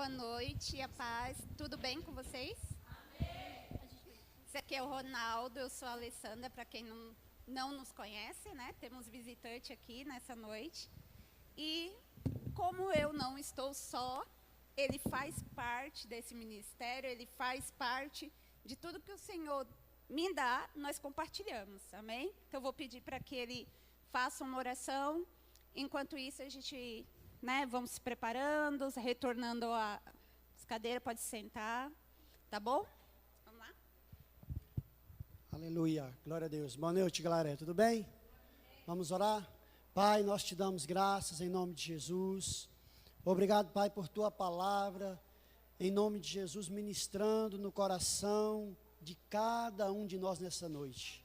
boa noite, a paz. Tudo bem com vocês? Amém. Esse aqui é o Ronaldo, eu sou a Alessandra, para quem não nos conhece, né? Temos visitante aqui nessa noite. E como eu não estou só, ele faz parte desse ministério, ele faz parte de tudo que o Senhor me dá, nós compartilhamos, amém? Então eu vou pedir para que ele faça uma oração. Enquanto isso, a gente, vamos se preparando, retornando as cadeiras, pode sentar, tá bom? Vamos lá? Aleluia, glória a Deus. Boa noite, galera, tudo bem? Vamos orar? Pai, nós te damos graças em nome de Jesus. Obrigado, Pai, por tua palavra, em nome de Jesus, ministrando no coração de cada um de nós nessa noite.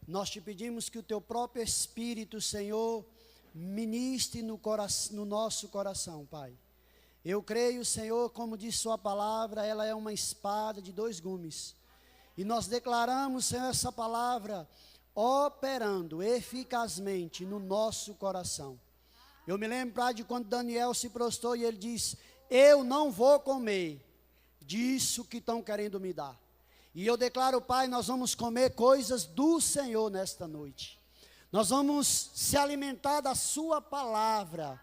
Nós te pedimos que o teu próprio Espírito, Senhor, ministre no nosso coração, Pai. Eu creio, Senhor, como diz sua palavra, ela é uma espada de dois gumes. E nós declaramos, Senhor, essa palavra operando eficazmente no nosso coração. Eu me lembro, Pai, de quando Daniel se prostrou e ele disse: eu não vou comer disso que estão querendo me dar. E eu declaro, Pai, nós vamos comer coisas do Senhor nesta noite. Nós vamos se alimentar da sua palavra,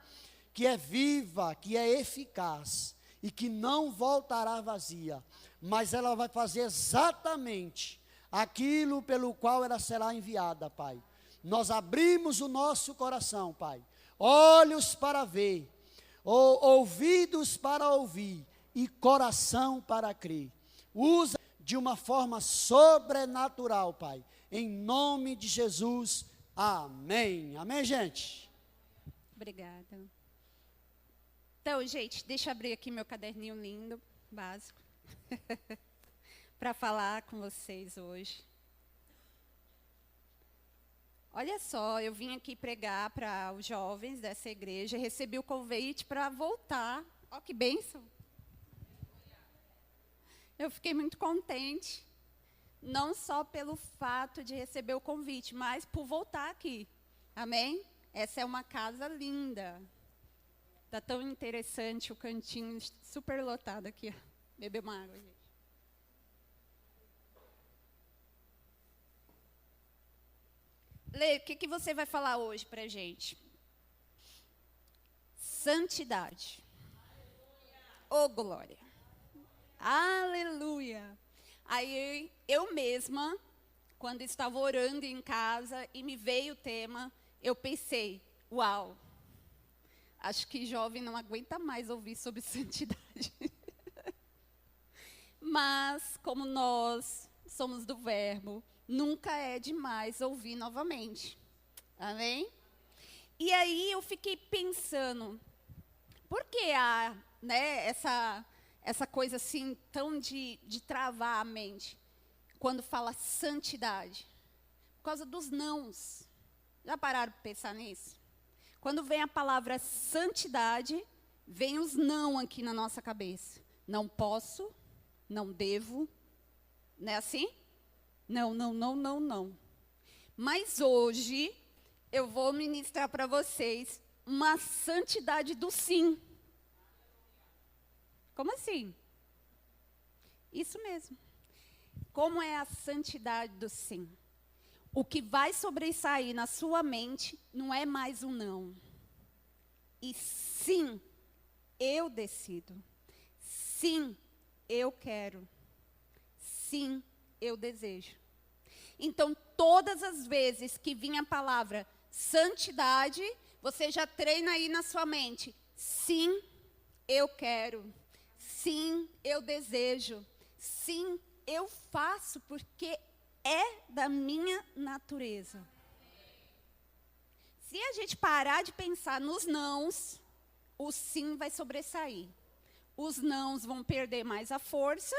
que é viva, que é eficaz e que não voltará vazia, mas ela vai fazer exatamente aquilo pelo qual ela será enviada, Pai. Nós abrimos o nosso coração, Pai, olhos para ver, ouvidos para ouvir e coração para crer. Usa de uma forma sobrenatural, Pai, em nome de Jesus. Amém. Amém, gente? Obrigada. Então, gente, deixa eu abrir aqui meu caderninho lindo, básico, para falar com vocês hoje. Olha só, eu vim aqui pregar para os jovens dessa igreja, recebi o convite para voltar. Ó, que bênção. Eu fiquei muito contente, não só pelo fato de receber o convite, mas por voltar aqui. Amém? Essa é uma casa linda. Está tão interessante o cantinho, super lotado aqui. Beber uma água, gente. Lê, o que você vai falar hoje para a gente? Santidade. Oh, glória. Aleluia. Aí eu mesma, quando estava orando em casa e me veio o tema, eu pensei, uau, acho que jovem não aguenta mais ouvir sobre santidade. Mas, como nós somos do verbo, nunca é demais ouvir novamente. Amém? E aí eu fiquei pensando, por que há, essa coisa assim, tão de travar a mente, quando fala santidade? Por causa dos nãos. Já pararam para pensar nisso? Quando vem a palavra santidade, vem os não aqui na nossa cabeça. Não posso, não devo, não é assim? Não, não, não, não, não. Mas hoje, eu vou ministrar para vocês uma santidade do sim. Como assim? Isso mesmo. Como é a santidade do sim? O que vai sobressair na sua mente não é mais um não. E sim, eu decido. Sim, eu quero. Sim, eu desejo. Então, todas as vezes que vinha a palavra santidade, você já treina aí na sua mente. Sim, eu quero. Sim, eu desejo. Sim, eu faço porque é da minha natureza. Se a gente parar de pensar nos nãos, o sim vai sobressair. Os nãos vão perder mais a força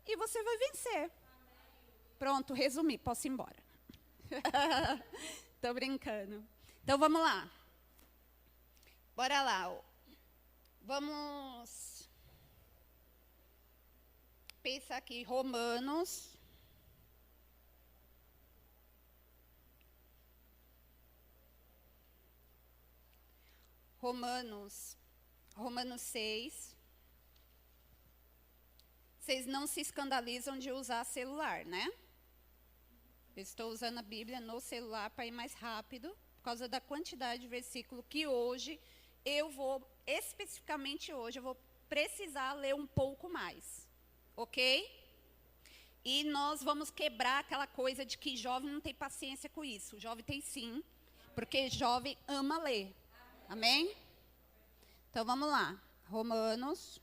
e você vai vencer. Pronto, resumi, posso ir embora. Tô brincando. Então vamos lá. Bora lá. Vamos pensar aqui, Romanos. Romanos 6. Vocês não se escandalizam de usar celular, né? Eu estou usando a Bíblia no celular para ir mais rápido, por causa da quantidade de versículo que hoje especificamente hoje, eu vou precisar ler um pouco mais. Ok? E nós vamos quebrar aquela coisa de que jovem não tem paciência com isso. O jovem tem sim, porque jovem ama ler. Amém? Então vamos lá. Romanos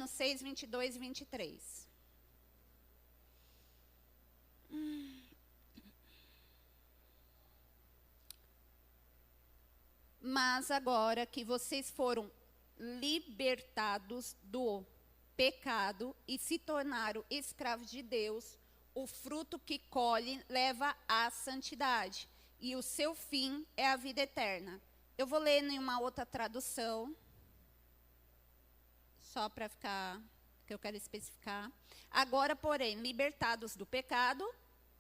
6, 22 e 23. Mas agora que vocês foram libertados do pecado e se tornaram escravos de Deus, o fruto que colhem leva à santidade, e o seu fim é a vida eterna. Eu vou ler em uma outra tradução, só para ficar, que eu quero especificar. Agora, porém, libertados do pecado,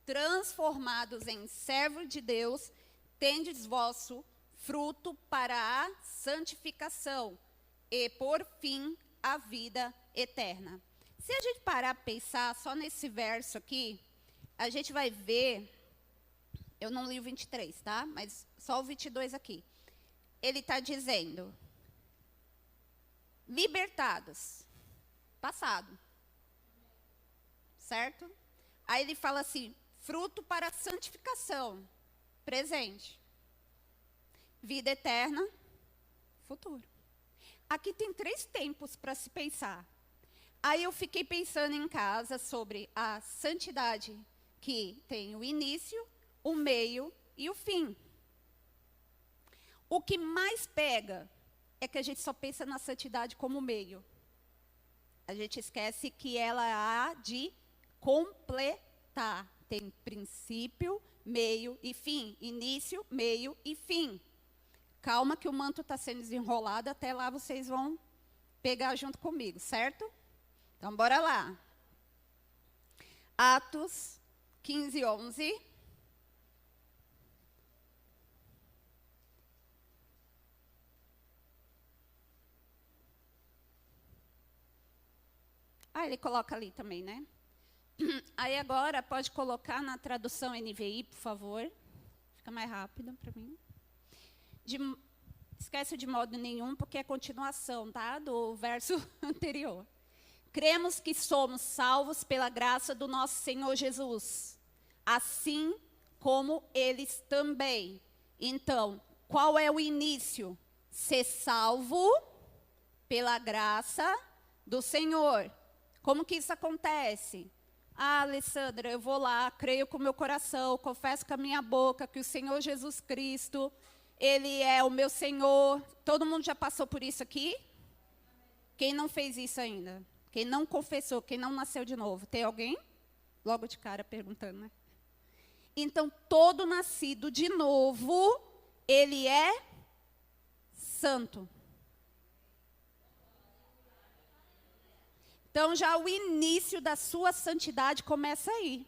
transformados em servos de Deus, tendes vosso fruto para a santificação, e, por fim, a vida eterna. Se a gente parar a pensar só nesse verso aqui, a gente vai ver, eu não li o 23, tá? Mas só o 22 aqui. Ele está dizendo, libertados, passado, certo? Aí ele fala assim, fruto para a santificação, presente. Vida eterna, futuro. Aqui tem 3 tempos para se pensar. Aí eu fiquei pensando em casa sobre a santidade, que tem o início, o meio e o fim. O que mais pega é que a gente só pensa na santidade como meio. A gente esquece que ela há de completar. Tem princípio, meio e fim. Início, meio e fim. Calma que o manto está sendo desenrolado, até lá vocês vão pegar junto comigo, certo? Então, bora lá. Atos 15, 11. Ele coloca ali também, né? Aí agora, pode colocar na tradução NVI, por favor. Fica mais rápido para mim. Esquece de modo nenhum, porque é continuação, tá? Do verso anterior. Cremos que somos salvos pela graça do nosso Senhor Jesus, assim como eles também. Então, qual é o início? Ser salvo pela graça do Senhor. Como que isso acontece? Alessandra, eu vou lá, creio com o meu coração, confesso com a minha boca que o Senhor Jesus Cristo, Ele é o meu Senhor. Todo mundo já passou por isso aqui? Quem não fez isso ainda? Quem não confessou, quem não nasceu de novo? Tem alguém? Logo de cara perguntando, né? Então, todo nascido de novo, ele é santo. Então, já o início da sua santidade começa aí.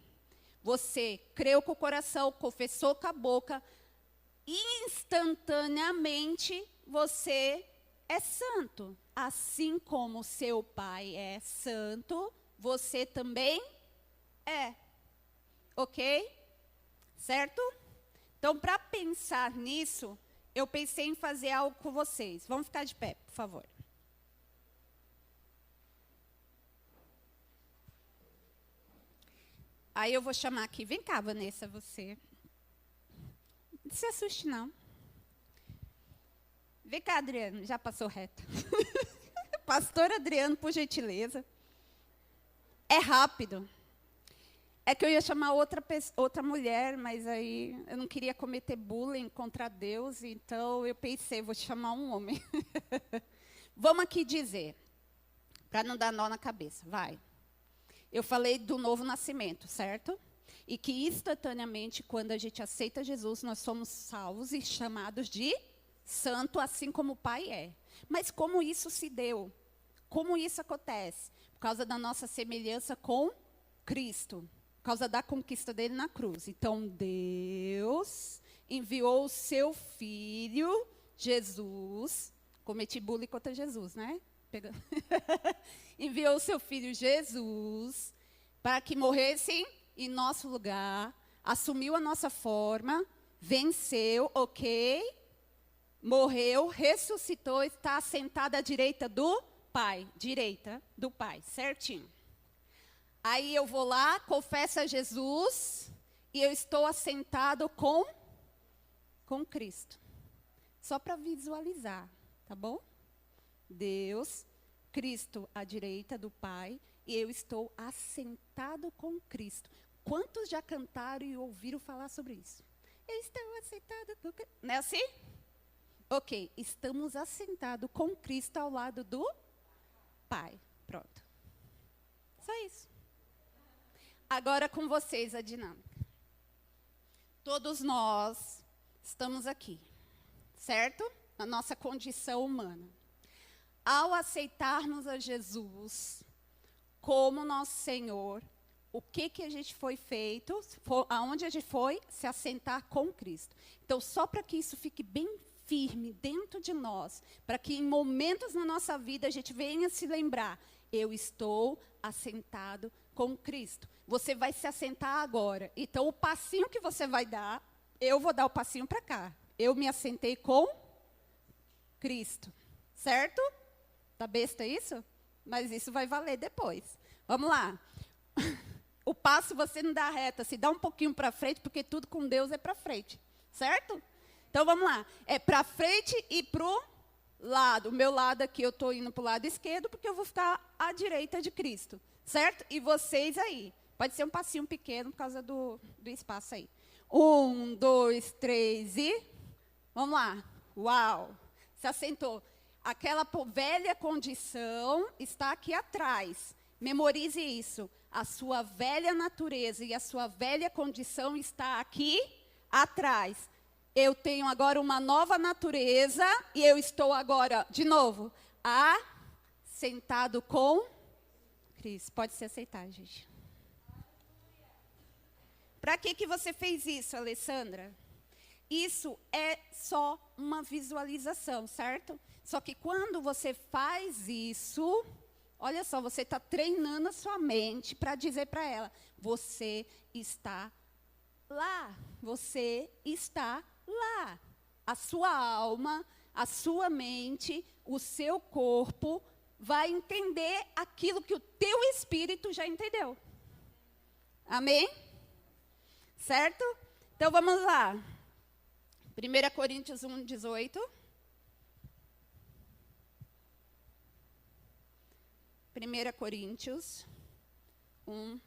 Você creu com o coração, confessou com a boca, instantaneamente você é santo. Assim como seu pai é santo, você também é. Ok? Certo? Então, para pensar nisso, eu pensei em fazer algo com vocês. Vamos ficar de pé, por favor. Aí eu vou chamar aqui. Vem cá, Vanessa, você. Não se assuste, não. Vem cá, Adriano. Já passou reto. Pastor Adriano, por gentileza. É rápido. É que eu ia chamar outra mulher, mas aí eu não queria cometer bullying contra Deus, então eu pensei, vou chamar um homem. Vamos aqui dizer, para não dar nó na cabeça, vai. Eu falei do novo nascimento, certo? E que instantaneamente, quando a gente aceita Jesus, nós somos salvos e chamados de santo, assim como o Pai é. Mas como isso se deu? Como isso acontece? Por causa da nossa semelhança com Cristo. Por causa da conquista dele na cruz. Então, Deus enviou o seu Filho, Jesus, Cometi bullying contra Jesus, né? Enviou o seu filho Jesus para que morresse em nosso lugar, assumiu a nossa forma, venceu, ok? Morreu, ressuscitou, está sentado à direita do Pai. Direita do Pai, certinho. Aí eu vou lá, confesso a Jesus e eu estou assentado com Cristo. Só para visualizar, tá bom? Deus, Cristo à direita do Pai e eu estou assentado com Cristo. Quantos já cantaram e ouviram falar sobre isso? Eu estou assentado com Cristo. Não é assim? Ok, estamos assentados com Cristo ao lado do Pai. Pronto. Só isso. Agora com vocês a dinâmica. Todos nós estamos aqui, certo? Na nossa condição humana. Ao aceitarmos a Jesus como nosso Senhor, o que a gente foi feito, aonde a gente foi se assentar com Cristo. Então, só para que isso fique bem firme dentro de nós, para que em momentos na nossa vida a gente venha se lembrar, eu estou assentado com Cristo. Você vai se assentar agora. Então, o passinho que você vai dar, eu vou dar o passinho para cá. Eu me assentei com Cristo. Certo? Tá besta isso? Mas isso vai valer depois. Vamos lá. O passo você não dá reta, se dá um pouquinho para frente, porque tudo com Deus é para frente. Certo? Então, vamos lá. É para frente e para o lado. O meu lado aqui, eu estou indo para o lado esquerdo, porque eu vou ficar à direita de Cristo. Certo? E vocês aí. Pode ser um passinho pequeno, por causa do espaço aí. 1, 2, 3 e... Vamos lá. Uau. Se assentou. Aquela velha condição está aqui atrás. Memorize isso. A sua velha natureza e a sua velha condição está aqui atrás. Eu tenho agora uma nova natureza e eu estou agora, de novo, sentado com Cristo. Pode se aceitar, gente. Para que você fez isso, Alessandra? Isso é só uma visualização, certo? Só que quando você faz isso, olha só, você está treinando a sua mente para dizer para ela, você está lá, você está lá. A sua alma, a sua mente, o seu corpo vai entender aquilo que o teu espírito já entendeu. Amém? Certo? Então vamos lá. 1 Coríntios 1, 18. 1 Coríntios 1,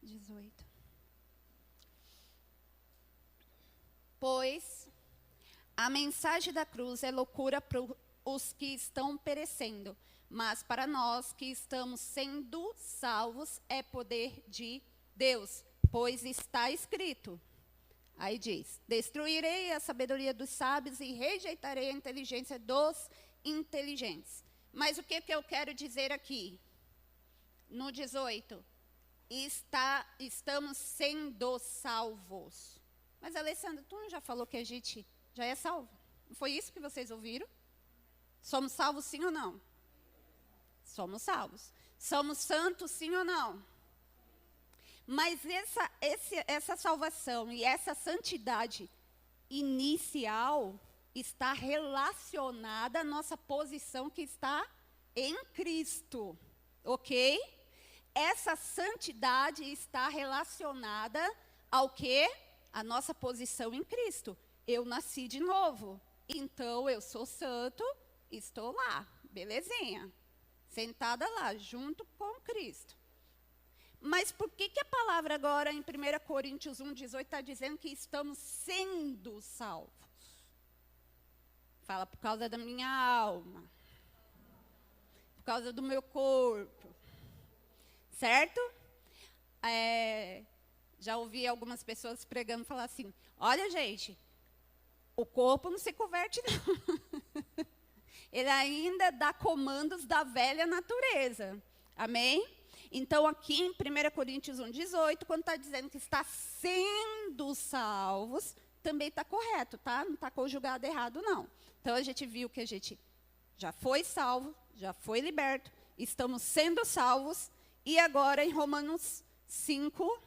18. Pois a mensagem da cruz é loucura para os que estão perecendo, mas para nós que estamos sendo salvos é poder de Deus, pois está escrito. Aí diz, destruirei a sabedoria dos sábios e rejeitarei a inteligência dos inteligentes. Mas o que eu quero dizer aqui? No 18, estamos sendo salvos. Mas, Alessandra, tu não já falou que a gente já é salvo? Não foi isso que vocês ouviram? Somos salvos sim ou não? Somos salvos. Somos santos sim ou não? Mas essa salvação e essa santidade inicial está relacionada à nossa posição que está em Cristo, ok? Essa santidade está relacionada ao quê? A nossa posição em Cristo. Eu nasci de novo, então eu sou santo, estou lá, belezinha, sentada lá, junto com Cristo. Mas por que a palavra agora em 1 Coríntios 1, 18 está dizendo que estamos sendo salvos? Fala, por causa da minha alma, por causa do meu corpo, certo? Já ouvi algumas pessoas pregando falar assim, olha gente, o corpo não se converte não. Ele ainda dá comandos da velha natureza, amém? Então aqui em 1 Coríntios 1, 18, quando está dizendo que está sendo salvos, também está correto, tá? Não está conjugado errado, não. Então, a gente viu que a gente já foi salvo, já foi liberto, estamos sendo salvos, e agora em Romanos 5,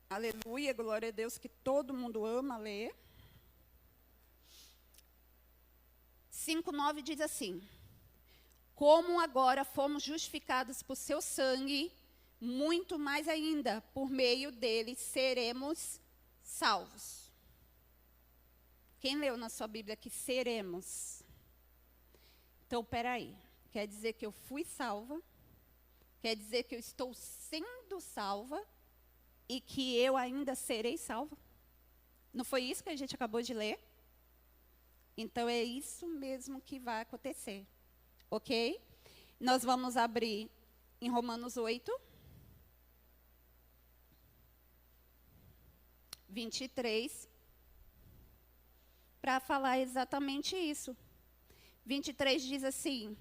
aleluia, glória a Deus, que todo mundo ama ler. 5:9 diz assim: como agora fomos justificados por seu sangue, muito mais ainda, por meio dele, seremos salvos. Quem leu na sua Bíblia que seremos? Então, peraí, quer dizer que eu fui salva, quer dizer que eu estou sendo salva, e que eu ainda serei salva? Não foi isso que a gente acabou de ler? Então, é isso mesmo que vai acontecer, ok? Nós vamos abrir em Romanos 8, 23, para falar exatamente isso. 23 diz assim: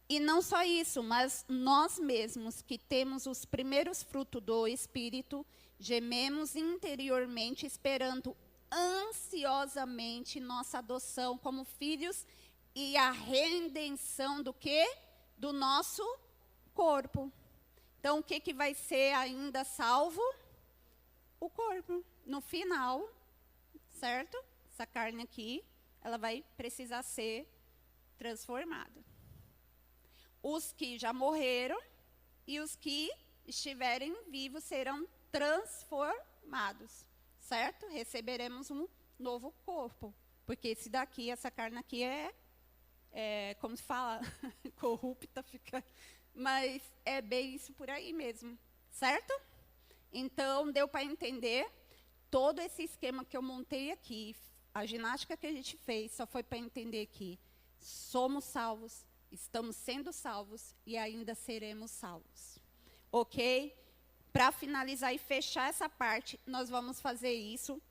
e não só isso, mas nós mesmos que temos os primeiros frutos do Espírito, gememos interiormente, esperando ansiosamente nossa adoção como filhos e a redenção do quê? Do nosso corpo. Então, o que vai ser ainda salvo? O corpo. No final, certo? Essa carne aqui, ela vai precisar ser transformada. Os que já morreram e os que estiverem vivos serão transformados, certo? Receberemos um novo corpo, porque esse daqui, essa carne aqui como se fala, corrupta, fica, mas é bem isso por aí mesmo, certo? Então, deu para entender todo esse esquema que eu montei aqui, a ginástica que a gente fez, só foi para entender que somos salvos, estamos sendo salvos e ainda seremos salvos. Ok? Para finalizar e fechar essa parte, nós vamos fazer isso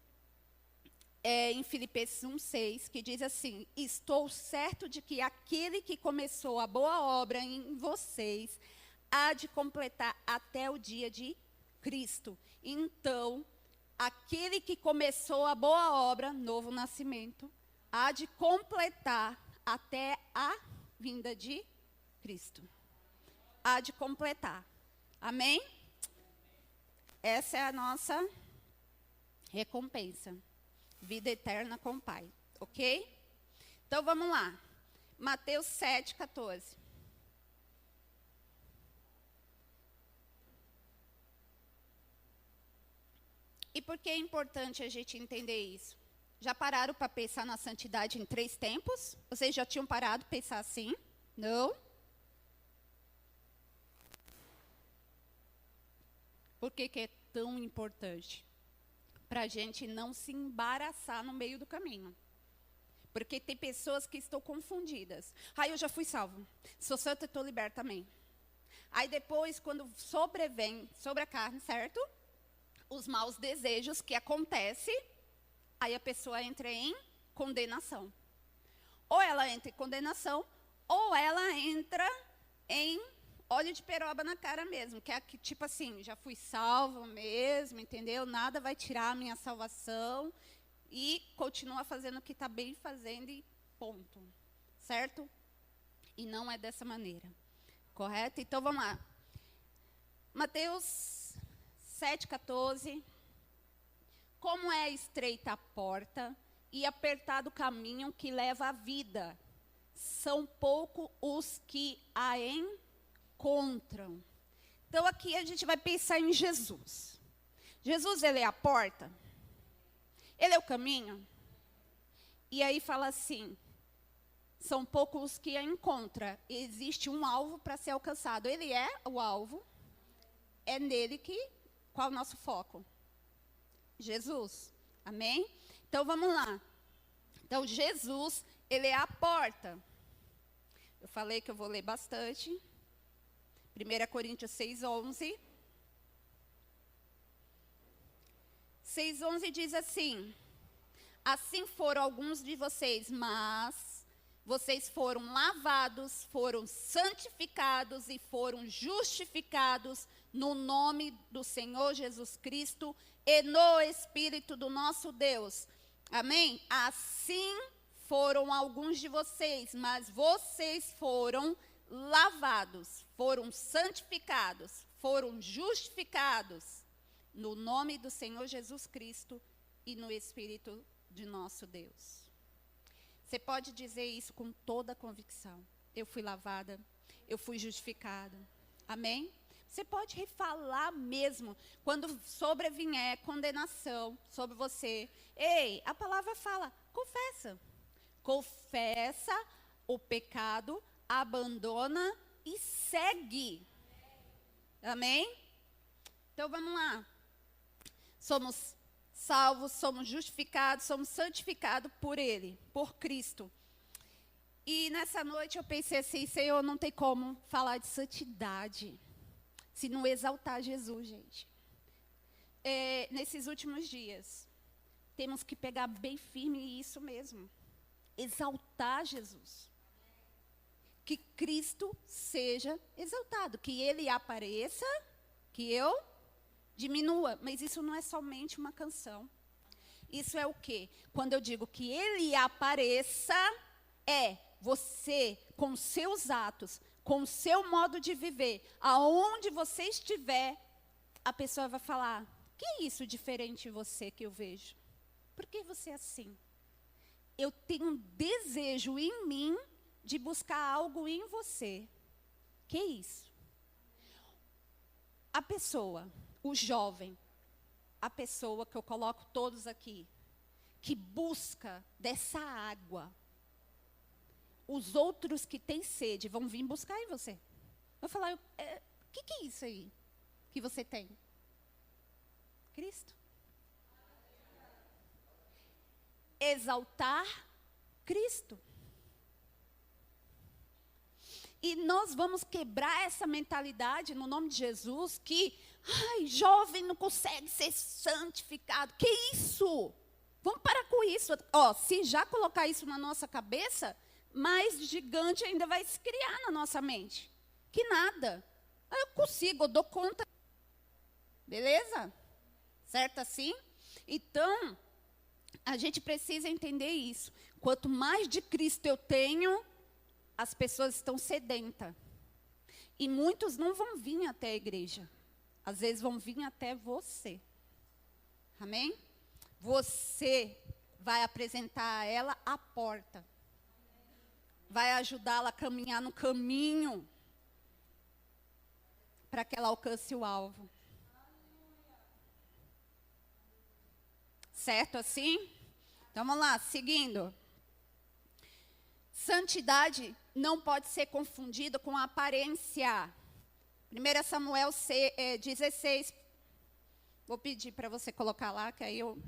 em Filipenses 1:6, que diz assim: estou certo de que aquele que começou a boa obra em vocês há de completar até o dia de Cristo. Então, aquele que começou a boa obra, novo nascimento, há de completar até a vinda de Cristo. Há de completar. Amém? Essa é a nossa recompensa. Vida eterna com o Pai. Ok? Então, vamos lá. Mateus 7:14. E por que é importante a gente entender isso? Já pararam para pensar na santidade em 3 tempos? Vocês já tinham parado para pensar assim? Não? Por que é tão importante? Para a gente não se embaraçar no meio do caminho. Porque tem pessoas que estão confundidas. Eu já fui salvo. Sou santa e estou liberta também. Aí depois, quando sobrevém sobre a carne, certo? Os maus desejos que acontecem, aí a pessoa entra em condenação. Ou ela entra em condenação, ou ela entra em óleo de peroba na cara mesmo, que é tipo assim, já fui salvo mesmo, entendeu? Nada vai tirar a minha salvação, e continua fazendo o que está bem fazendo e ponto, certo? E não é dessa maneira, correto? Então, vamos lá. Mateus 7:14. Como é estreita a porta e apertado o caminho que leva à vida, são poucos os que a encontram. Então, aqui a gente vai pensar em Jesus. Jesus, ele é a porta? Ele é o caminho? E aí fala assim, são poucos os que a encontram. Existe um alvo para ser alcançado. Ele é o alvo. É nele qual é o nosso foco? Jesus. Amém? Então, vamos lá. Então, Jesus, ele é a porta. Eu falei que eu vou ler bastante. 1 Coríntios 6:11. 6:11 diz assim: assim foram alguns de vocês, mas vocês foram lavados, foram santificados e foram justificados no nome do Senhor Jesus Cristo e no Espírito do nosso Deus. Amém? Assim foram alguns de vocês, mas vocês foram lavados, foram santificados, foram justificados no nome do Senhor Jesus Cristo e no Espírito de nosso Deus. Você pode dizer isso com toda a convicção. Eu fui lavada, eu fui justificada. Amém? Você pode refalar mesmo, quando sobrevier condenação sobre você. Ei, a palavra fala, confessa. Confessa o pecado, abandona e segue. Amém? Então vamos lá. Somos salvos, somos justificados, somos santificados por Ele, por Cristo. E nessa noite eu pensei assim, Senhor, não tem como falar de santidade se não exaltar Jesus, gente. Nesses últimos dias, temos que pegar bem firme isso mesmo. Exaltar Jesus. Que Cristo seja exaltado, que Ele apareça, que eu diminua. Mas isso não é somente uma canção. Isso é o quê? Quando eu digo que Ele apareça, é você, com seus atos, com o seu modo de viver, aonde você estiver, a pessoa vai falar, que é isso diferente em você que eu vejo? Por que você é assim? Eu tenho um desejo em mim de buscar algo em você. Que é isso? A pessoa, o jovem, a pessoa que eu coloco todos aqui, que busca dessa água, os outros que têm sede vão vir buscar em você. Vou falar, o que é isso aí que você tem? Cristo. Exaltar Cristo. E nós vamos quebrar essa mentalidade no nome de Jesus que, jovem não consegue ser santificado. Que isso? Vamos parar com isso. Se já colocar isso na nossa cabeça, mais gigante ainda vai se criar na nossa mente. Que nada. Eu consigo, eu dou conta. Beleza? Certo assim? Então, a gente precisa entender isso. Quanto mais de Cristo eu tenho, as pessoas estão sedentas. E muitos não vão vir até a igreja. Às vezes vão vir até você. Amém? Você vai apresentar a ela a porta. Vai ajudá-la a caminhar no caminho para que ela alcance o alvo. Certo assim? Então vamos lá, seguindo. Santidade não pode ser confundida com aparência. 1 Samuel 16. Vou pedir para você colocar lá, que aí eu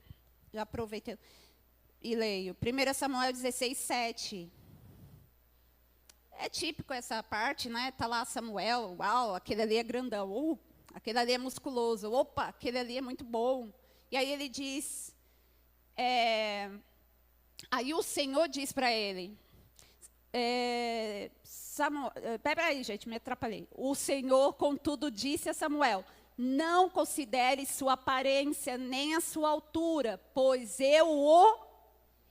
já aproveito e leio. 1 Samuel 16, 7. É típico essa parte, né? Está lá Samuel, uau, aquele ali é grandão, aquele ali é musculoso, opa, aquele ali é muito bom. E aí ele diz, aí o Senhor diz para ele, peraí, gente, me atrapalhei. O Senhor, contudo, disse a Samuel, não considere sua aparência nem a sua altura, pois eu o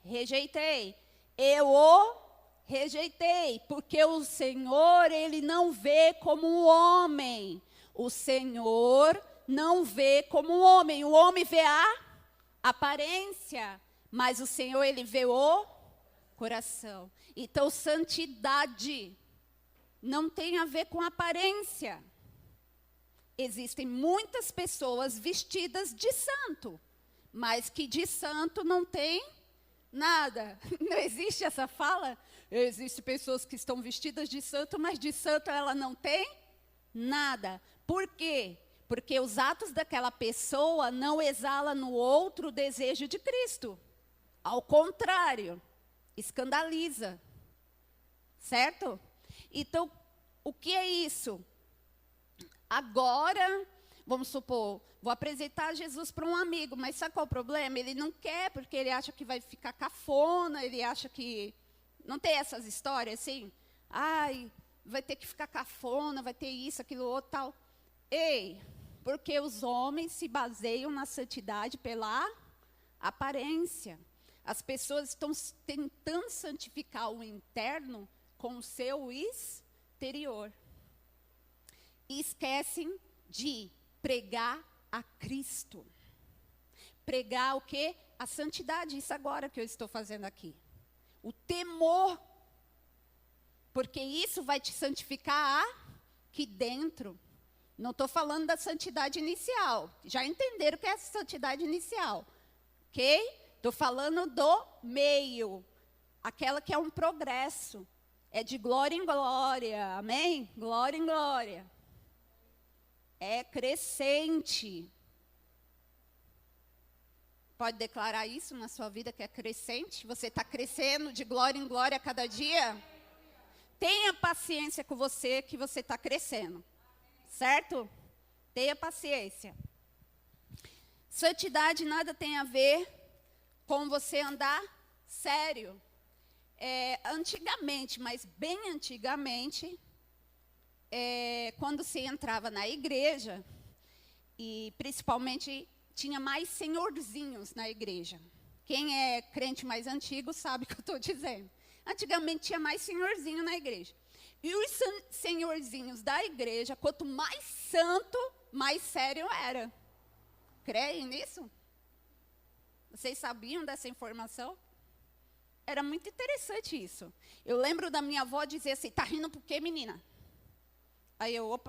rejeitei. Eu o rejeitei, porque o Senhor, Ele não vê como um homem. O Senhor não vê como um homem. O homem vê a aparência, mas o Senhor, Ele vê o coração. Então, santidade não tem a ver com aparência. Existem muitas pessoas vestidas de santo, mas que de santo não tem nada. Não existe essa fala? Existem pessoas que estão vestidas de santo, mas de santo ela não tem nada. Por quê? Porque os atos daquela pessoa não exalam no outro o desejo de Cristo. Ao contrário, escandaliza. Certo? Então, o que é isso? Agora, vamos supor, vou apresentar Jesus para um amigo, mas sabe qual é o problema? Ele não quer, porque ele acha que vai ficar cafona, ele acha que Não tem essas histórias assim? Ai, vai ter que ficar cafona, vai ter isso, aquilo, outro, tal. Ei, porque os homens se baseiam na santidade pela aparência. As pessoas estão tentando santificar o interno com o seu exterior. E esquecem de pregar a Cristo. Pregar o quê? A santidade, isso agora que eu estou fazendo aqui. O temor. Porque isso vai te santificar aqui dentro. Não estou falando da santidade inicial. Já entenderam o que é a santidade inicial. Ok? Estou falando do meio. Aquela que é um progresso. É de glória em glória. Amém? Glória em glória. É crescente. Pode declarar isso na sua vida que é crescente? Você está crescendo de glória em glória a cada dia? Tenha paciência com você que você está crescendo. Certo? Tenha paciência. Santidade nada tem a ver com você andar sério. Antigamente, mas bem antigamente, quando se entrava na igreja, e principalmente tinha mais senhorzinhos na igreja. Quem é crente mais antigo sabe o que eu estou dizendo. Antigamente tinha mais senhorzinho na igreja. E os senhorzinhos da igreja, quanto mais santo, mais sério era. Creem nisso? Vocês sabiam dessa informação? Era muito interessante isso. Eu lembro da minha avó dizer assim, tá rindo por quê, menina? Aí eu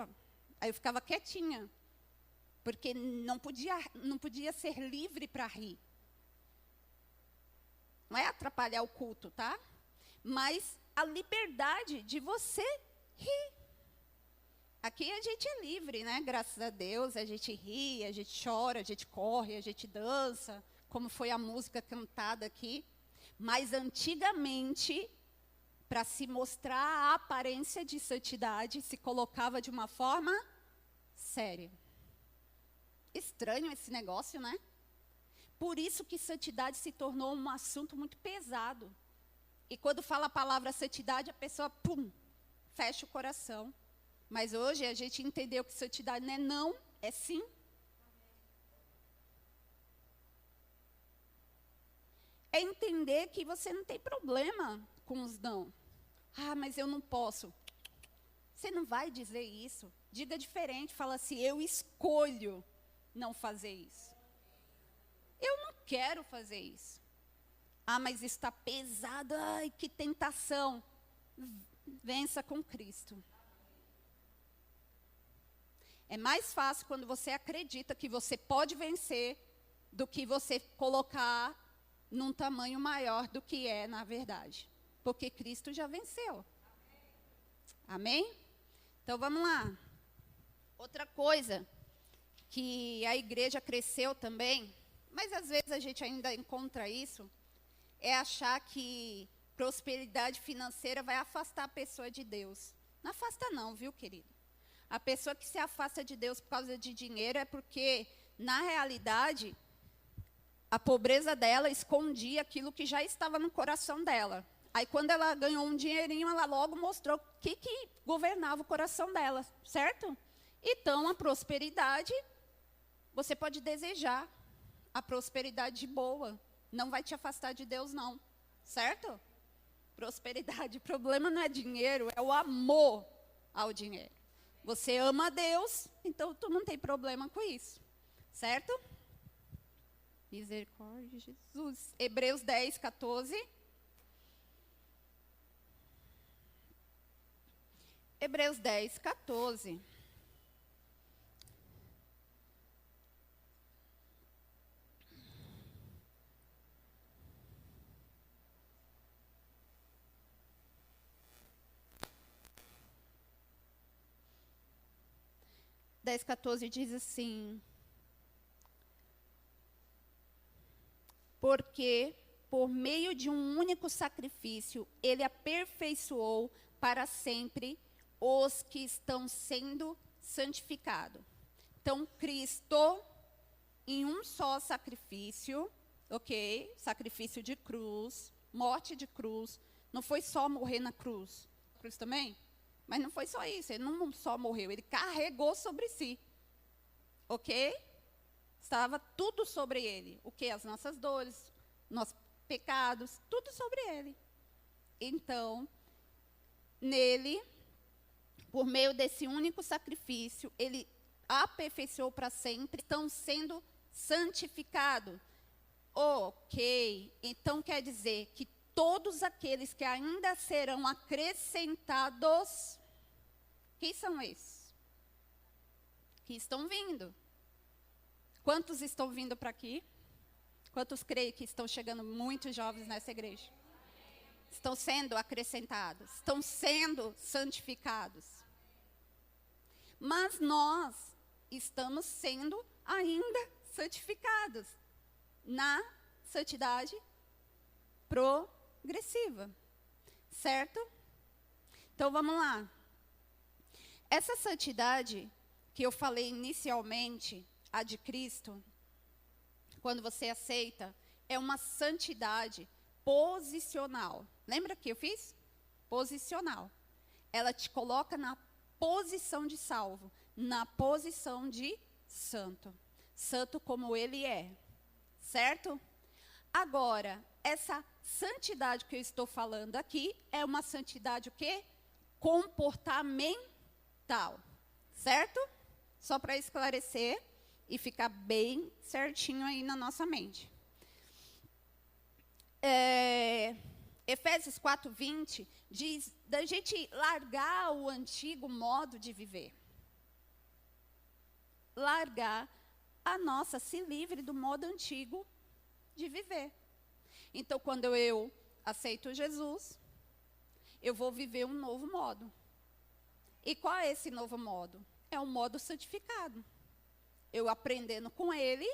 ficava quietinha. Porque não podia ser livre para rir. Não é atrapalhar o culto, tá? Mas a liberdade de você rir. Aqui a gente é livre, né? Graças a Deus, a gente ri, a gente chora, a gente corre, a gente dança, como foi a música cantada aqui. Mas antigamente, para se mostrar a aparência de santidade, se colocava de uma forma séria. Estranho esse negócio, né? Por isso que santidade se tornou um assunto muito pesado. E quando fala a palavra santidade, a pessoa, fecha o coração. Mas hoje a gente entendeu que santidade não é não, é sim. É entender que você não tem problema com os não. Ah, mas eu não posso. Você não vai dizer isso. Diga diferente, fala assim, eu escolho não fazer isso. Eu não quero fazer isso. Ah, mas está pesado, ai, que tentação. Vença com Cristo. É mais fácil quando você acredita que você pode vencer do que você colocar num tamanho maior do que é na verdade. Porque Cristo já venceu. Amém? Então vamos lá. Outra coisa que a igreja cresceu também, mas às vezes a gente ainda encontra isso, é achar que prosperidade financeira vai afastar a pessoa de Deus. Não afasta não, viu, querido? A pessoa que se afasta de Deus por causa de dinheiro é porque, na realidade, a pobreza dela escondia aquilo que já estava no coração dela. Aí, quando ela ganhou um dinheirinho, ela logo mostrou o que governava o coração dela, certo? Então, a prosperidade, você pode desejar a prosperidade boa. Não vai te afastar de Deus, não. Certo? Prosperidade. O problema não é dinheiro, é o amor ao dinheiro. Você ama a Deus, então tu não tem problema com isso. Certo? Misericórdia, Jesus. Hebreus 10, 14. Hebreus 10, 14. Dez, 14 diz assim: porque por meio de um único sacrifício, ele aperfeiçoou para sempre os que estão sendo santificados. Então, Cristo, em um só sacrifício, ok? Sacrifício de cruz, morte de cruz, não foi só morrer na cruz. Cruz também? Mas não foi só isso, ele não só morreu, ele carregou sobre si. Ok? Estava tudo sobre ele. O que? As nossas dores, nossos pecados, tudo sobre ele. Então, nele, por meio desse único sacrifício, ele aperfeiçoou para sempre, estão sendo santificados. Ok, então quer dizer que todos aqueles que ainda serão acrescentados, quem são esses? Que estão vindo. Quantos estão vindo para aqui? Quantos creem que estão chegando muitos jovens nessa igreja? Estão sendo acrescentados, estão sendo santificados. Mas nós estamos sendo ainda santificados na santidade progressiva, certo? Então vamos lá. Essa santidade que eu falei inicialmente, a de Cristo, quando você aceita, é uma santidade posicional. Lembra que eu fiz? Posicional. Ela te coloca na posição de salvo, na posição de santo. Santo como ele é. Certo? Agora, essa santidade que eu estou falando aqui é uma santidade o quê? Comportamental. Certo? Só para esclarecer e ficar bem certinho aí na nossa mente. Efésios 4:20 diz da gente largar o antigo modo de viver. Largar se livre do modo antigo de viver. Então, quando eu aceito Jesus, eu vou viver um novo modo. E qual é esse novo modo? É um modo santificado. Eu aprendendo com ele,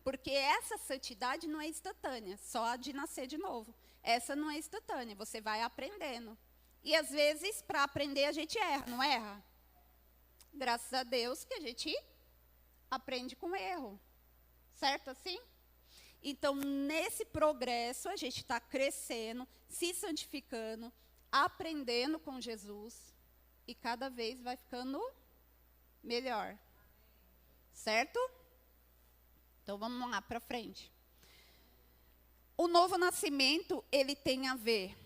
porque essa santidade não é instantânea, só a de nascer de novo. Essa não é instantânea, você vai aprendendo. E às vezes, para aprender, a gente erra, não erra? Graças a Deus que a gente aprende com erro. Certo assim? Então, nesse progresso, a gente está crescendo, se santificando, aprendendo com Jesus, e cada vez vai ficando melhor. Certo? Então, vamos lá para frente. O novo nascimento, ele tem a ver.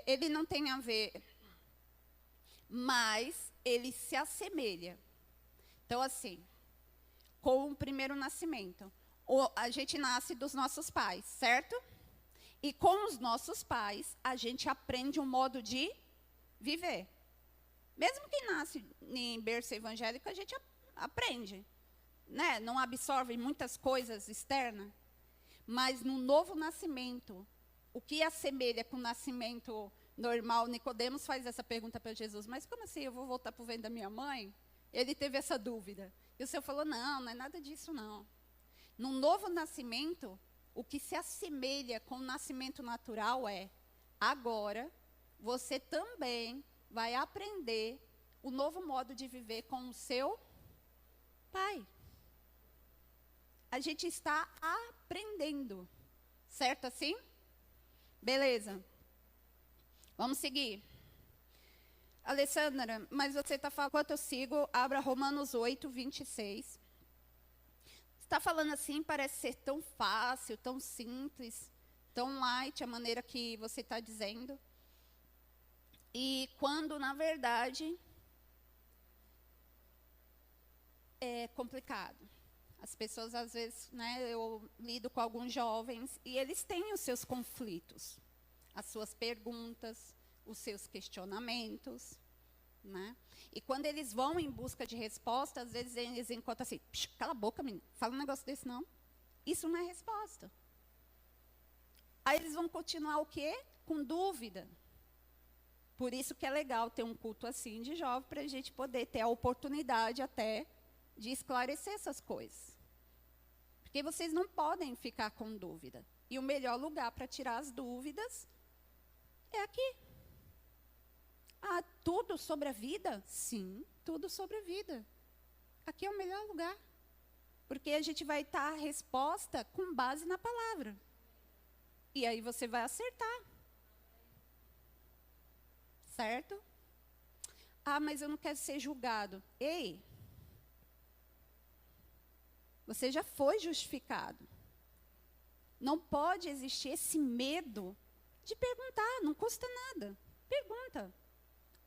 Ele não tem a ver, mas ele se assemelha. Então, assim, com o primeiro nascimento, a gente nasce dos nossos pais, certo? E com os nossos pais, a gente aprende um modo de viver. Mesmo quem nasce em berço evangélico, a gente aprende, né? Não absorve muitas coisas externas. Mas no novo nascimento, o que assemelha com o nascimento normal? Nicodemos faz essa pergunta para Jesus, mas como assim, eu vou voltar para o ventre da minha mãe? Ele teve essa dúvida. E o Senhor falou, não é nada disso não. No novo nascimento, o que se assemelha com o nascimento natural é, agora, você também vai aprender o novo modo de viver com o seu pai. A gente está aprendendo. Certo assim? Beleza. Vamos seguir. Alessandra, mas você está falando, enquanto eu sigo, abra Romanos 8:26. Está falando assim, parece ser tão fácil, tão simples, tão light a maneira que você está dizendo. E quando, na verdade, é complicado. As pessoas, às vezes, né, eu lido com alguns jovens e eles têm os seus conflitos, as suas perguntas, os seus questionamentos, né? E quando eles vão em busca de resposta, às vezes eles encontram assim, cala a boca, menina, fala um negócio desse não. Isso não é resposta. Aí eles vão continuar o quê? Com dúvida. Por isso que é legal ter um culto assim de jovem, para a gente poder ter a oportunidade até de esclarecer essas coisas. Porque vocês não podem ficar com dúvida. E o melhor lugar para tirar as dúvidas é aqui. Ah, tudo sobre a vida? Sim, tudo sobre a vida. Aqui é o melhor lugar. Porque a gente vai estar a resposta com base na palavra. E aí você vai acertar. certo? Ah, mas eu não quero ser julgado. Ei, você já foi justificado. Não pode existir esse medo de perguntar, não custa nada. Pergunta.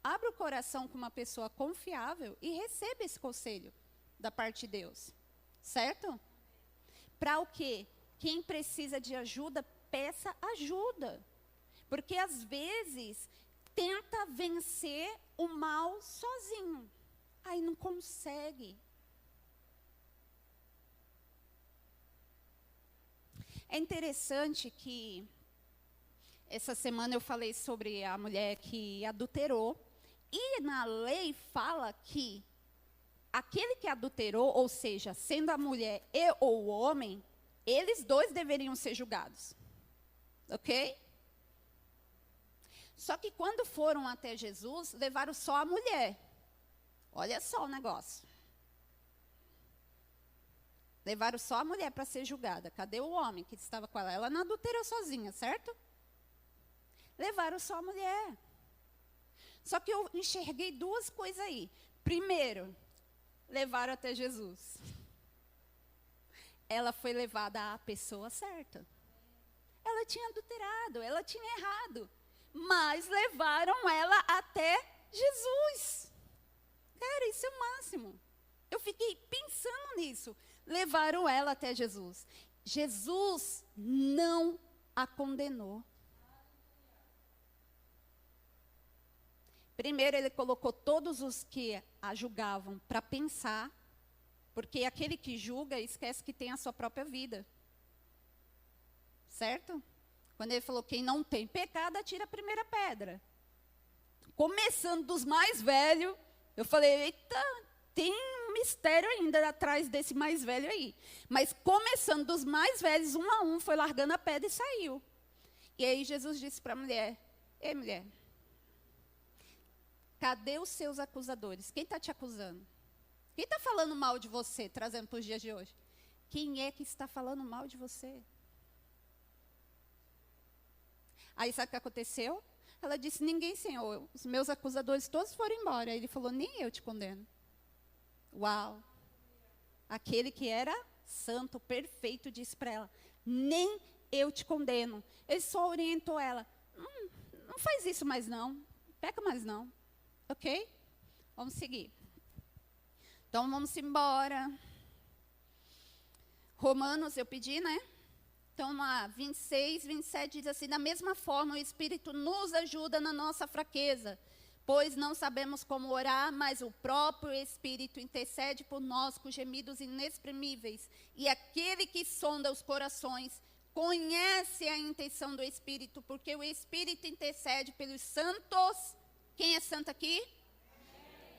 Abra o coração com uma pessoa confiável e receba esse conselho da parte de Deus. Certo? Para o quê? Quem precisa de ajuda, peça ajuda. Porque às vezes tenta vencer o mal sozinho. Aí não consegue. É interessante que essa semana eu falei sobre a mulher que adulterou. E na lei fala que aquele que adulterou, ou seja, sendo a mulher e ou o homem, eles dois deveriam ser julgados. Ok? Só que quando foram até Jesus, levaram só a mulher. Olha só o negócio. Levaram só a mulher para ser julgada. Cadê o homem que estava com ela? Ela não adulterou sozinha, certo? Levaram só a mulher. Só que eu enxerguei duas coisas aí. Primeiro, levaram até Jesus. Ela foi levada à pessoa certa. Ela tinha adulterado, ela tinha errado. Mas levaram ela até Jesus. Cara, isso é o máximo. Eu fiquei pensando nisso. Levaram ela até Jesus. Jesus não a condenou. Primeiro, ele colocou todos os que a julgavam para pensar, porque aquele que julga esquece que tem a sua própria vida. Certo? Quando ele falou, quem não tem pecado, atira a primeira pedra. Começando dos mais velhos, eu falei, eita, tem um mistério ainda atrás desse mais velho aí. Mas começando dos mais velhos, um a um, foi largando a pedra e saiu. E aí Jesus disse para a mulher, ei mulher, cadê os seus acusadores? Quem está te acusando? Quem está falando mal de você, trazendo para os dias de hoje? Quem é que está falando mal de você? Aí sabe o que aconteceu? Ela disse, ninguém, Senhor, os meus acusadores todos foram embora. Aí ele falou, nem eu te condeno. Uau! Aquele que era santo, perfeito, disse para ela, nem eu te condeno. Ele só orientou ela, não faz isso mais não, peca mais não. Ok? Vamos seguir. Então, vamos embora. Romanos, eu pedi, né? Então, lá, 26, 27 diz assim, da mesma forma, o Espírito nos ajuda na nossa fraqueza, pois não sabemos como orar, mas o próprio Espírito intercede por nós com gemidos inexprimíveis. E aquele que sonda os corações conhece a intenção do Espírito, porque o Espírito intercede pelos santos. Quem é santo aqui?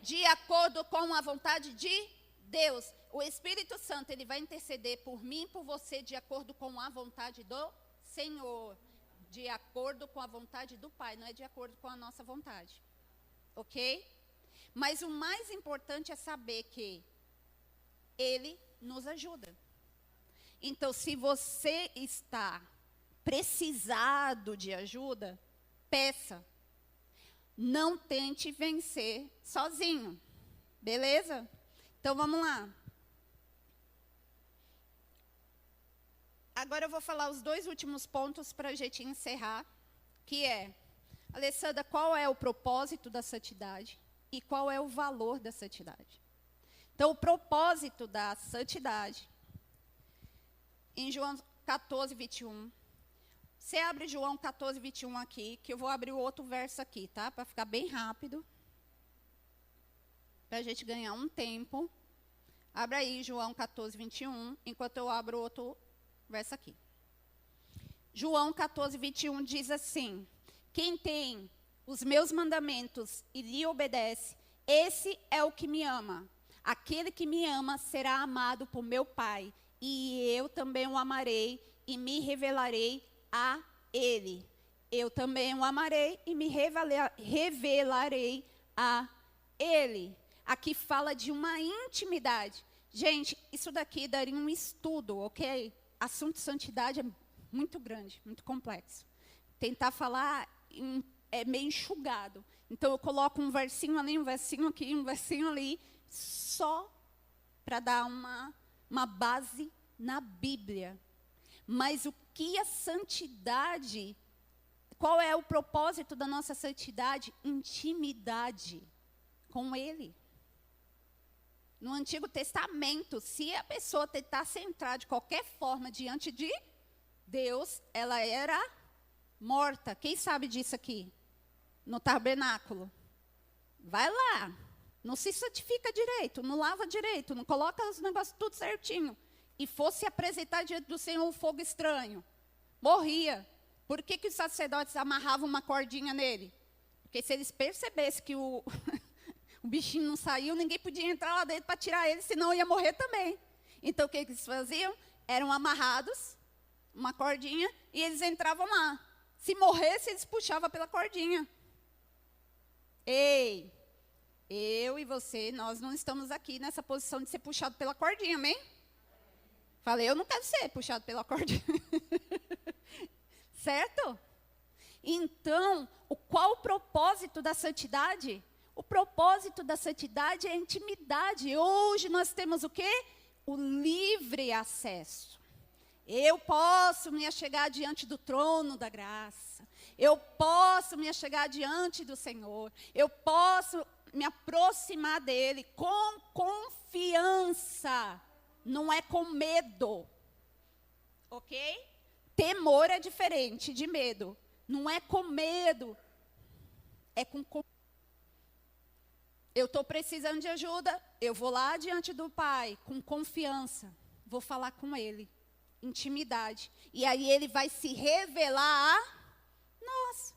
De acordo com a vontade de Deus. O Espírito Santo, ele vai interceder por mim e por você de acordo com a vontade do Senhor. De acordo com a vontade do Pai, não é de acordo com a nossa vontade. Ok? Mas o mais importante é saber que Ele nos ajuda. Então, se você está precisado de ajuda, peça. Não tente vencer sozinho. Beleza? Então, vamos lá. Agora eu vou falar os dois últimos pontos para a gente encerrar, que é, Alessandra, qual é o propósito da santidade e qual é o valor da santidade? Então, o propósito da santidade, em João 14, 21, você abre João 14, 21 aqui, que eu vou abrir o outro verso aqui, tá? Para ficar bem rápido, para a gente ganhar um tempo. Abra aí João 14, 21, enquanto eu abro outro verso aqui. João 14, 21 diz assim, quem tem os meus mandamentos e lhe obedece, esse é o que me ama. Aquele que me ama será amado por meu Pai, e eu também o amarei e me revelarei a ele. Eu também o amarei e me revelarei a ele. Aqui fala de uma intimidade. Gente, isso daqui daria um estudo, ok? Assunto de santidade é muito grande, muito complexo. Tentar falar é meio enxugado. Então eu coloco um versinho ali, um versinho aqui, um versinho ali, só para dar uma base na Bíblia. Mas o que a santidade, qual é o propósito da nossa santidade? Intimidade com Ele. No Antigo Testamento, se a pessoa tentasse entrar de qualquer forma diante de Deus, ela era morta. Quem sabe disso aqui? No tabernáculo. Vai lá. Não se santifica direito, não lava direito, não coloca os negócios tudo certinho. E fosse apresentar diante do Senhor um fogo estranho. Morria. Por que os sacerdotes amarravam uma cordinha nele? Porque se eles percebessem que o bichinho não saiu, ninguém podia entrar lá dentro para tirar ele, senão ia morrer também. Então o que eles faziam? Eram amarrados, uma cordinha, e eles entravam lá. Se morresse, eles puxavam pela cordinha. Ei, eu e você, nós não estamos aqui nessa posição de ser puxado pela cordinha, amém? Falei, eu não quero ser puxado pela cordinha. Certo? Então, qual o propósito da santidade? O propósito da santidade é a intimidade. Hoje nós temos o quê? O livre acesso. Eu posso me achegar diante do trono da graça. Eu posso me achegar diante do Senhor. Eu posso me aproximar dele com confiança. Não é com medo. Ok? Temor é diferente de medo. Não é com medo. É com confiança. Eu estou precisando de ajuda, eu vou lá diante do Pai, com confiança. Vou falar com Ele, intimidade. E aí Ele vai se revelar a nós.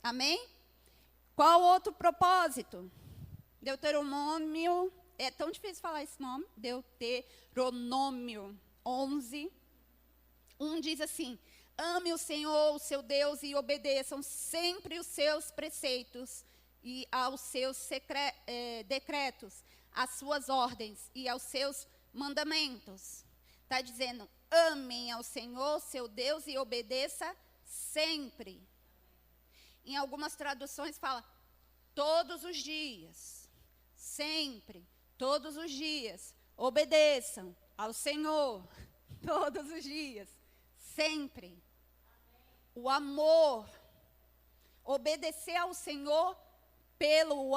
Amém? Qual outro propósito? Deuteronômio, é tão difícil falar esse nome. Deuteronômio 11, 1 diz assim: ame o Senhor, o seu Deus, e obedeçam sempre os seus preceitos e aos seus decretos, às suas ordens e aos seus mandamentos. Está dizendo, amem ao Senhor, seu Deus, e obedeça sempre. Em algumas traduções fala, todos os dias, sempre, todos os dias, obedeçam ao Senhor, todos os dias, sempre. O amor, obedecer ao Senhor pelo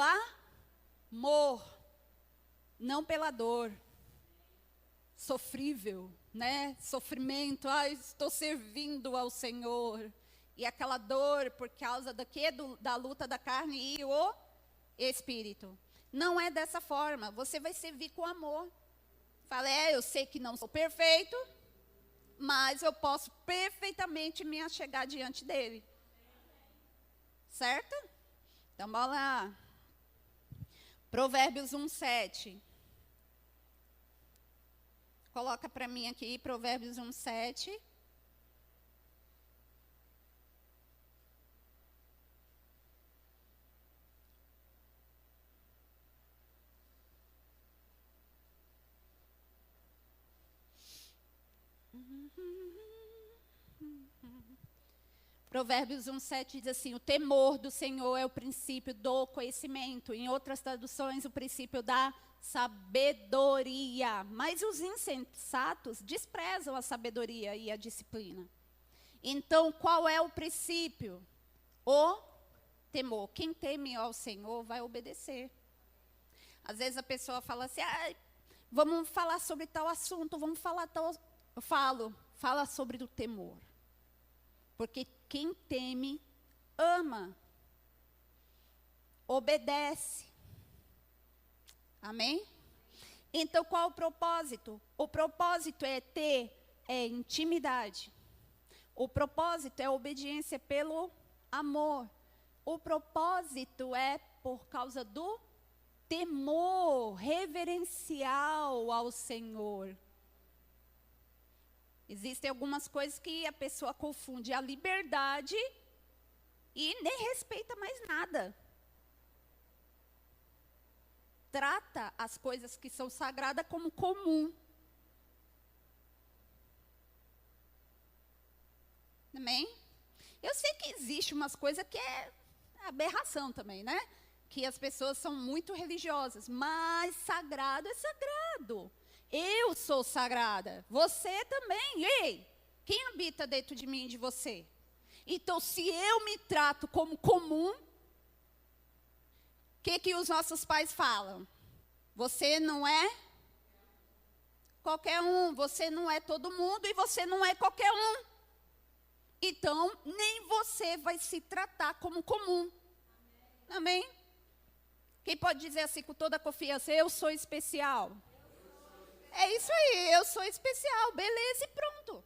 amor, não pela dor. Sofrível, né? Sofrimento, estou servindo ao Senhor. E aquela dor por causa da quê? Da luta da carne e o espírito. Não é dessa forma, você vai servir com amor. Fala, eu sei que não sou perfeito, mas eu posso perfeitamente me achegar diante dele. Certo? Então, bora lá. Provérbios 1:7. Coloca para mim aqui, Provérbios 1:7. Provérbios 1:7 diz assim, o temor do Senhor é o princípio do conhecimento. Em outras traduções, o princípio da sabedoria. Mas os insensatos desprezam a sabedoria e a disciplina. Então, qual é o princípio? O temor. Quem teme ao Senhor vai obedecer. Às vezes a pessoa fala assim, vamos falar sobre tal assunto, vamos falar tal... Eu fala sobre o temor. Porque quem teme, ama, obedece. Amém? Então, qual o propósito? O propósito é ter intimidade. O propósito é obediência pelo amor. O propósito é por causa do temor reverencial ao Senhor. Existem algumas coisas que a pessoa confunde a liberdade e nem respeita mais nada. Trata as coisas que são sagradas como comum. Amém? Eu sei que existe umas coisas que aberração também, né? Que as pessoas são muito religiosas, mas sagrado é sagrado. Eu sou sagrada, você também. Ei, quem habita dentro de mim e de você? Então, se eu me trato como comum, o que os nossos pais falam? Você não é qualquer um, você não é todo mundo e você não é qualquer um. Então, nem você vai se tratar como comum. Amém? Quem pode dizer assim com toda a confiança, eu sou especial? É isso aí, eu sou especial, beleza, e pronto.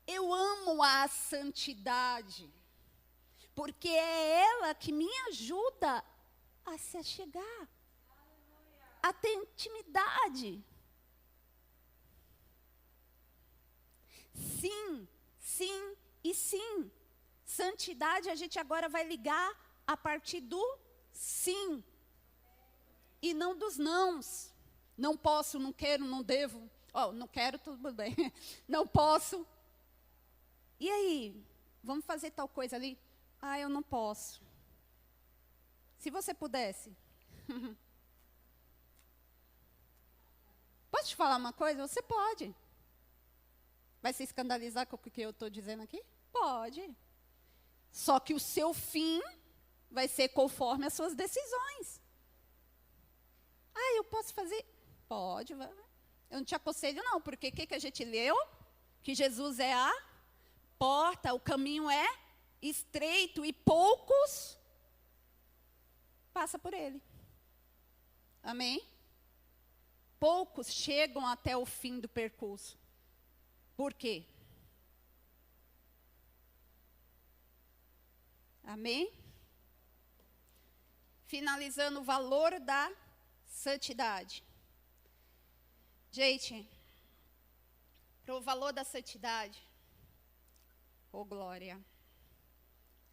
Eu amo a santidade, porque é ela que me ajuda a se achegar, a ter intimidade. Sim, sim e sim. Santidade a gente agora vai ligar a partir do sim. E não dos nãos. Não posso, não quero, não devo. Não quero, tudo bem. Não posso. E aí? Vamos fazer tal coisa ali? Eu não posso. Se você pudesse. Posso te falar uma coisa? Você pode. Vai se escandalizar com o que eu estou dizendo aqui? Pode. Só que o seu fim vai ser conforme as suas decisões. Eu posso fazer? Pode. Vai. Eu não te aconselho não, porque o que a gente leu? Que Jesus é a porta, o caminho é estreito e poucos passam por ele. Amém? Poucos chegam até o fim do percurso. Por quê? Amém? Finalizando o valor da santidade. Gente, para o valor da santidade, glória.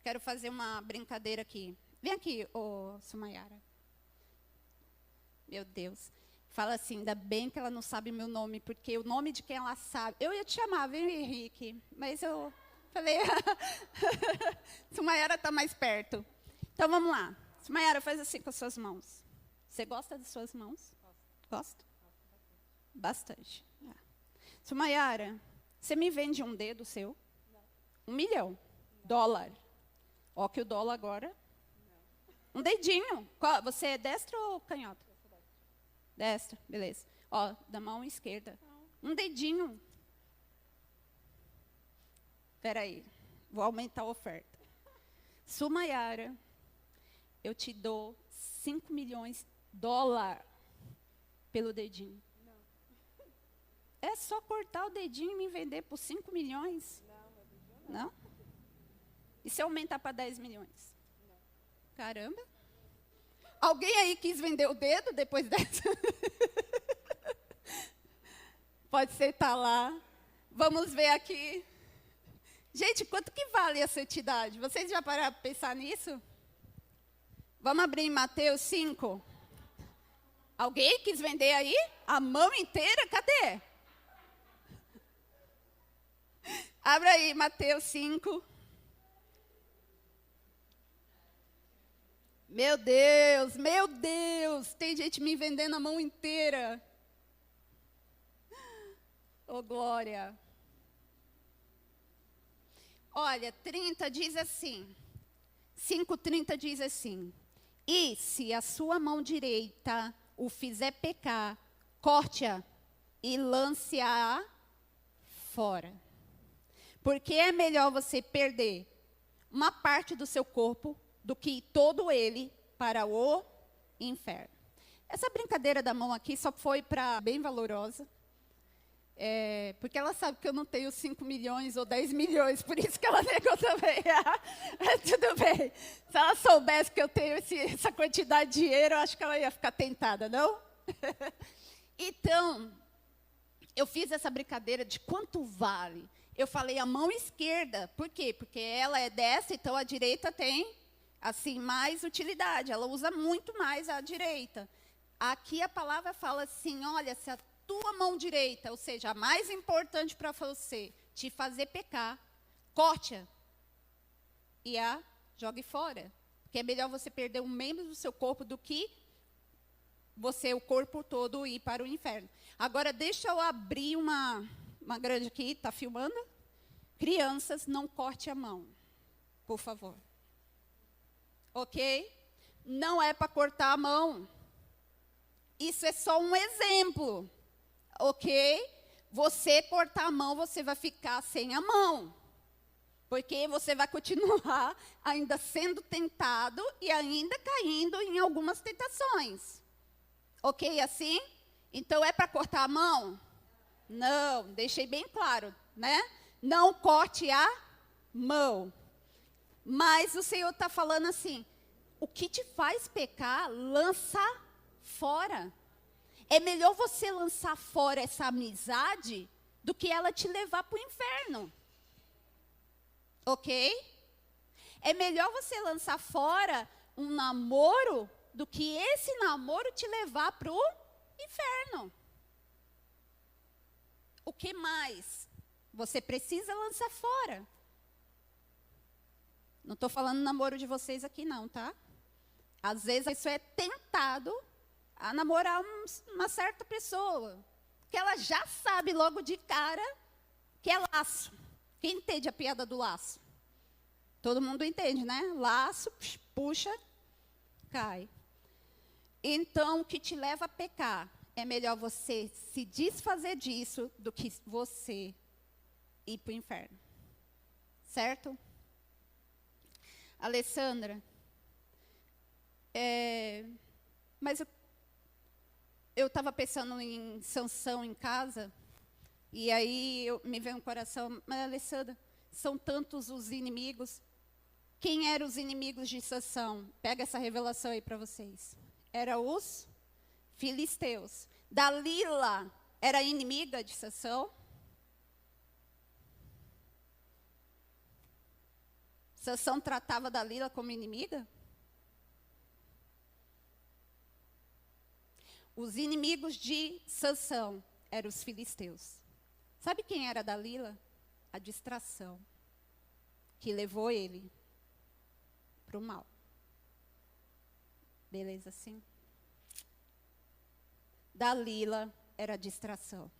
Quero fazer uma brincadeira aqui. Vem aqui, Sumayara. Meu Deus. Fala assim, ainda bem que ela não sabe meu nome, porque o nome de quem ela sabe... Eu ia te chamar, viu, Henrique? Mas eu falei... Sumayara está mais perto. Então, vamos lá. Sumayara, faz assim com as suas mãos. Você gosta das suas mãos? Gosta? Bastante. Sumayara, você me vende um dedo seu? Não. $1 milhão. Dólar. Ó que o dólar agora... Não. Um dedinho. Você é destra ou canhota? Destra, beleza. Da mão esquerda. Um dedinho. Espera aí. Vou aumentar a oferta. Sumayara, eu te dou $5 milhões pelo dedinho. Não. É só cortar o dedinho e me vender por 5 milhões? Não? E se aumentar para 10 milhões? Não. Caramba. Alguém aí quis vender o dedo depois dessa? Pode sentar lá. Vamos ver aqui. Gente, quanto que vale a santidade? Vocês já pararam para pensar nisso? Vamos abrir em Mateus 5. Alguém quis vender aí? A mão inteira? Cadê? Abra aí, Mateus 5. Meu Deus, tem gente me vendendo a mão inteira. Glória. Olha, 30 diz assim, 5:30 diz assim, e se a sua mão direita o fizer pecar, corte-a e lance-a fora. Porque é melhor você perder uma parte do seu corpo do que ir todo ele para o inferno. Essa brincadeira da mão aqui só foi para bem valorosa. Porque ela sabe que eu não tenho 5 milhões ou 10 milhões, por isso que ela negou também. Tudo bem. Se ela soubesse que eu tenho essa quantidade de dinheiro, eu acho que ela ia ficar tentada, não? Então, eu fiz essa brincadeira de quanto vale. Eu falei a mão esquerda. Por quê? Porque ela é destra, então a direita tem, assim, mais utilidade. Ela usa muito mais a direita. Aqui a palavra fala assim, olha, se a tua mão direita, ou seja, a mais importante para você, te fazer pecar, corte-a e a jogue fora. Porque é melhor você perder um membro do seu corpo do que você, o corpo todo, ir para o inferno. Agora, deixa eu abrir uma grande aqui, está filmando? Crianças, não corte a mão, por favor. Ok? Não é para cortar a mão. Isso é só um exemplo. Ok? Você cortar a mão, você vai ficar sem a mão. Porque você vai continuar ainda sendo tentado e ainda caindo em algumas tentações. Ok assim? Então, é para cortar a mão? Não, deixei bem claro, né? Não corte a mão. Mas o Senhor está falando assim, o que te faz pecar, lança fora. É melhor você lançar fora essa amizade do que ela te levar para o inferno. Ok? É melhor você lançar fora um namoro do que esse namoro te levar para o inferno. O que mais? Você precisa lançar fora. Não estou falando namoro de vocês aqui não, tá? Às vezes isso é tentado a namorar uma certa pessoa. Que ela já sabe logo de cara que é laço. Quem entende a piada do laço? Todo mundo entende, né? Laço, puxa, cai. Então, o que te leva a pecar é melhor você se desfazer disso do que você ir para o inferno. Certo? Alessandra, mas eu estava pensando em Sansão em casa, e aí me veio no coração, mas Alessandra, são tantos os inimigos. Quem eram os inimigos de Sansão? Pega essa revelação aí para vocês. Eram os filisteus. Dalila era inimiga de Sansão? Sansão tratava Dalila como inimiga? Os inimigos de Sansão eram os filisteus. Sabe quem era Dalila? A distração que levou ele para o mal. Beleza assim? Dalila era a distração.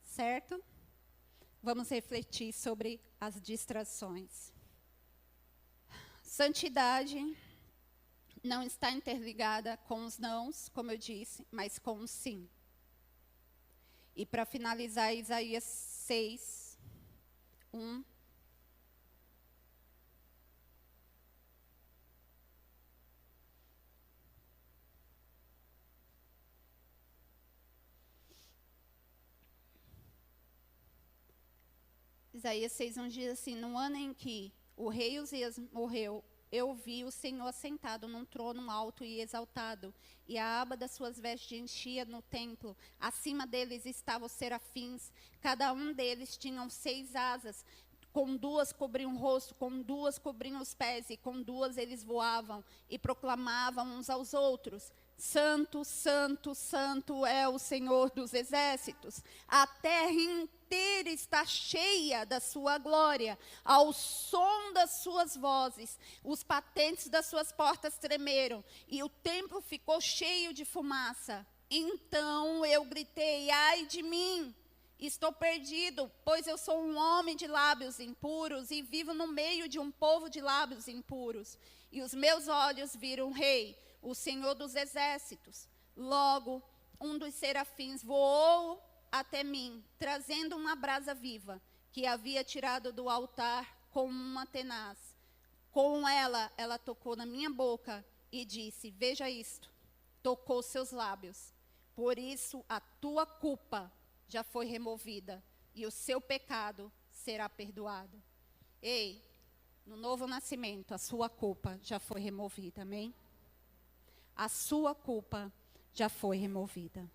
Certo? Vamos refletir sobre as distrações. Santidade não está interligada com os nãos, como eu disse, mas com o sim. E para finalizar, Isaías 6, 1. Isaías 6:1 diz assim, no ano em que o rei Uzias morreu, eu vi o Senhor assentado num trono alto e exaltado, e a aba das suas vestes enchia no templo. Acima deles estavam os serafins, cada um deles tinha 6 asas, com 2 cobriam o rosto, com 2 cobriam os pés, e com 2 eles voavam, e proclamavam uns aos outros, Santo, Santo, Santo é o Senhor dos exércitos. A terra inteira está cheia da sua glória. Ao som das suas vozes, os patentes das suas portas tremeram, e o templo ficou cheio de fumaça. Então eu gritei, ai de mim, estou perdido, pois eu sou um homem de lábios impuros, e vivo no meio de um povo de lábios impuros. E os meus olhos viram o rei, o Senhor dos exércitos. Logo, um dos serafins voou até mim, trazendo uma brasa viva, que havia tirado do altar com uma tenaz. Com ela tocou na minha boca e disse, veja isto, tocou seus lábios. Por isso, a tua culpa já foi removida, e o seu pecado será perdoado. Ei, no novo nascimento, a sua culpa já foi removida, amém? A sua culpa já foi removida.